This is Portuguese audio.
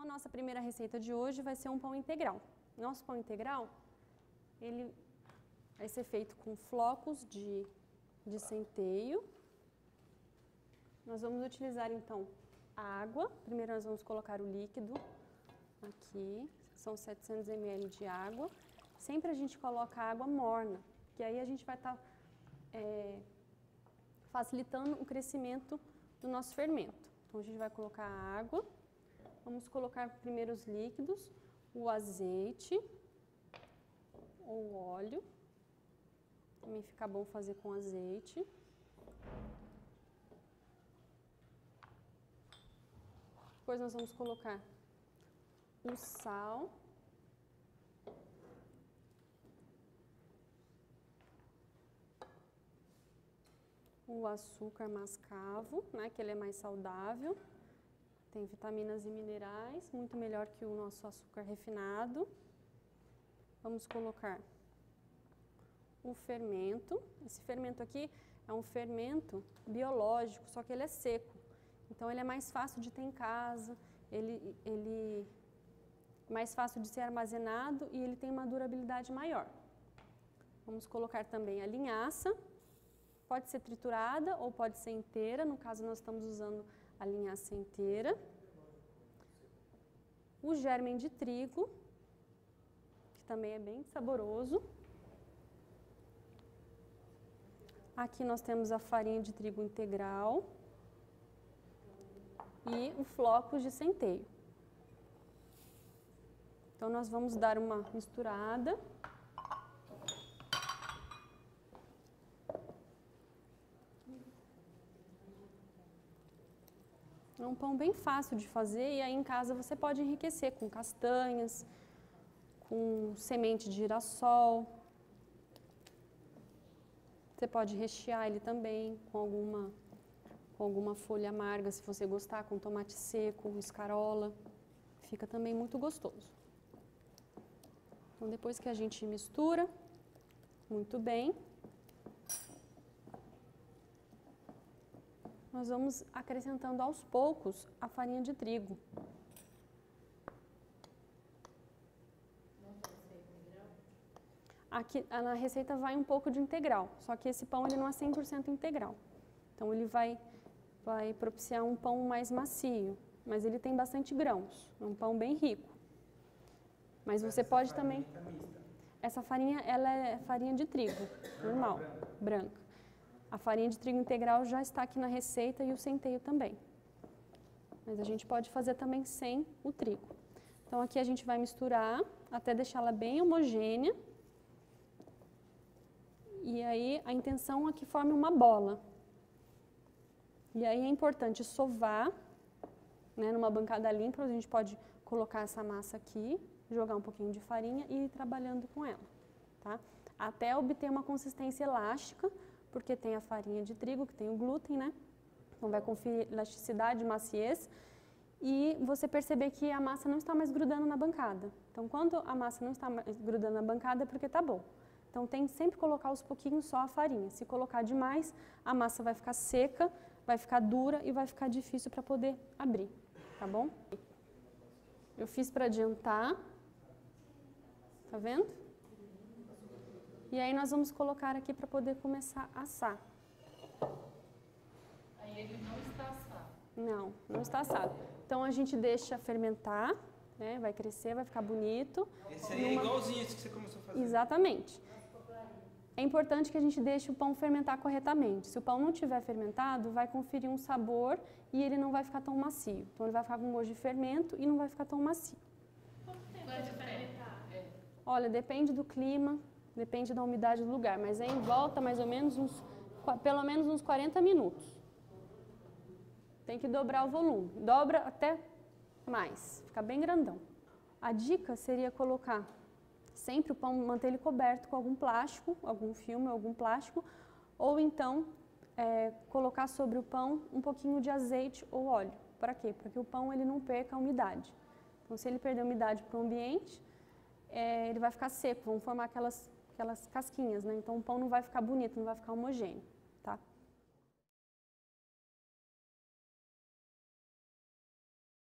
a nossa primeira receita de hoje vai ser um pão integral. Nosso pão integral, ele vai ser feito com flocos de centeio. Nós vamos utilizar então a água. Primeiro nós vamos colocar o líquido aqui, são 700 ml de água. Sempre a gente coloca água morna, que aí a gente vai estar facilitando o crescimento do nosso fermento. Então a gente vai colocar a água, vamos colocar primeiro os líquidos, o azeite ou óleo, também fica bom fazer com azeite. Depois nós vamos colocar o sal, o açúcar mascavo, né, que ele é mais saudável, tem vitaminas e minerais, muito melhor que o nosso açúcar refinado. Vamos colocar o fermento. Esse fermento aqui é um fermento biológico, só que ele é seco. Então ele é mais fácil de ter em casa, ele é mais fácil de ser armazenado e ele tem uma durabilidade maior. Vamos colocar também a linhaça. Pode ser triturada ou pode ser inteira, no caso nós estamos usando a linhaça inteira. O gérmen de trigo, que também é bem saboroso. Aqui nós temos a farinha de trigo integral e o flocos de centeio. Então nós vamos dar uma misturada. É um pão bem fácil de fazer e aí em casa você pode enriquecer com castanhas, com semente de girassol. Você pode rechear ele também com alguma folha amarga, se você gostar, com tomate seco, escarola. Fica também muito gostoso. Então depois que a gente mistura muito bem, nós vamos acrescentando aos poucos a farinha de trigo. Aqui na receita vai um pouco de integral, só que esse pão ele não é 100% integral. Então ele vai propiciar um pão mais macio, mas ele tem bastante grãos, é um pão bem rico. Mas você pode também... Essa farinha, ela é farinha de trigo, normal, branca. A farinha de trigo integral já está aqui na receita e o centeio também. Mas a gente pode fazer também sem o trigo. Então aqui a gente vai misturar até deixá-la bem homogênea. E aí a intenção é que forme uma bola. E aí é importante sovar, né, numa bancada limpa, a gente pode colocar essa massa aqui, jogar um pouquinho de farinha e ir trabalhando com ela, tá? Até obter uma consistência elástica, porque tem a farinha de trigo, que tem o glúten, né? Então vai conferir elasticidade, maciez, e você perceber que a massa não está mais grudando na bancada. Então quando a massa não está mais grudando na bancada é porque está bom. Então tem que sempre colocar aos pouquinhos só a farinha. Se colocar demais, a massa vai ficar seca, vai ficar dura e vai ficar difícil para poder abrir, tá bom? Eu fiz para adiantar, tá vendo? E aí nós vamos colocar aqui para poder começar a assar. Aí ele não está assado? Não, não está assado. Então a gente deixa fermentar, né? Vai crescer, vai ficar bonito. Esse aí é igualzinho esse que você começou a fazer. Exatamente. É importante que a gente deixe o pão fermentar corretamente. Se o pão não tiver fermentado, vai conferir um sabor e ele não vai ficar tão macio. Então ele vai ficar com gosto de fermento e não vai ficar tão macio. Quanto tempo vai fermentar? Olha, depende do clima. Depende da umidade do lugar, mas é em volta mais ou menos pelo menos uns 40 minutos. Tem que dobrar o volume, dobra até mais, fica bem grandão. A dica seria colocar sempre o pão, manter ele coberto com algum plástico, algum filme, algum plástico, ou então colocar sobre o pão um pouquinho de azeite ou óleo. Para quê? Para que o pão ele não perca a umidade. Então se ele perder a umidade para o ambiente, ele vai ficar seco, vão formar aquelas casquinhas, né? Então o pão não vai ficar bonito, não vai ficar homogêneo, tá?